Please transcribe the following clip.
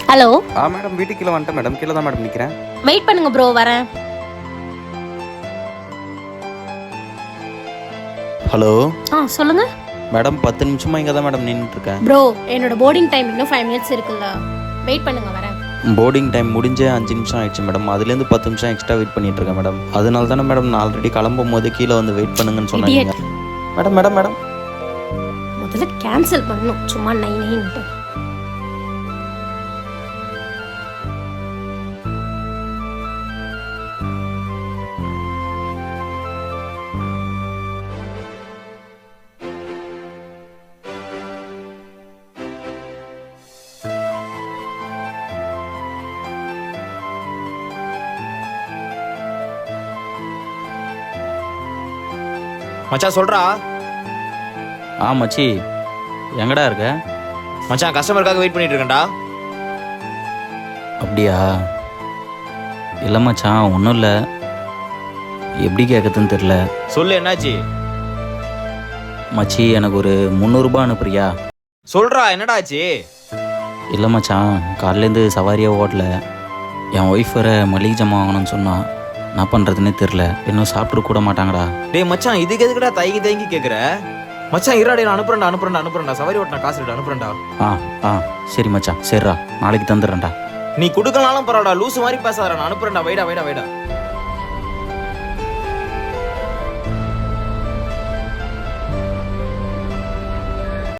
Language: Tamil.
ஹலோ. மேடம் வீட்டுக்கு கீழே வந்துட்டேன் மேடம். கீழே தான் மேடம் நிற்கிறேன். வெயிட் பண்ணுங்க ப்ரோ, வரேன். ஹலோ சொல்லுங்க மேடம். 10 நிமிஷமா இங்கே தான் மேடம் நின்றுட்டுருக்கேன். ப்ரோ. என்னோட போர்டிங் டைம் இன்னும் 5 மினிட்ஸ் இருக்குல்ல, வெயிட் பண்ணுங்க, வரேன். போர்டிங் டைம் முடிஞ்சே 5 நிமிஷம் ஆயிடுச்சு மேடம். அதுலேருந்து 10 நிமிஷம் எக்ஸ்ட்ரா வெயிட் பண்ணிட்டு இருக்கேன் மேடம். அதனால தானே மேடம் நான் ஆல்ரெடி கிளம்பும் போது கீழே வந்து வெயிட் பண்ணுங்கன்னு சொன்னாங்க. மேடம் மேடம் மேடம் முதல்ல கேன்சல் பண்ணணும், சும்மா நைன்ட்டு. மச்சான் சொல்றா. மச்சி எங்கடா இருக்க? மச்சான் கஸ்டமருக்காக வெயிட் பண்ணிட்டு இருக்கேன்டா. அப்படியா? இல்லை மச்சான், ஒன்றும் இல்லை. எப்படி கேட்கறதுன்னு தெரில. சொல்லு, என்னாச்சு? மச்சி எனக்கு ஒரு 300 ரூபாய் அனுப்புறியா? சொல்றா, என்னடா ஆச்சு? இல்லை மச்சான், காலையிலேருந்து சவாரியாக ஓடல. என் ஒய்ஃப் வேற மளிகை ஜாமான் வாங்கணும்னு சொன்னான். என்ன பண்ணுறதுன்னே தெரில. இன்னும் சாப்பிட்டு கூட மாட்டாங்கடா. டேய் மச்சான், இதுக்கு எதுக்குடா தயங்கி கேட்குற? மச்சான் இருடா, நான் அனுப்புறேன்டா. சவாரி ஓட்டின காசு எடுத்து அனுப்புறேன்டா. சரி மச்சான், சரிடா, நாளைக்கு தந்துடுறேன்டா. நீ கொடுக்கலாலும் பரவாயில்ல, லூசு மாதிரி பேசாதடா. நான் அனுப்புறேன்டா. வைடா.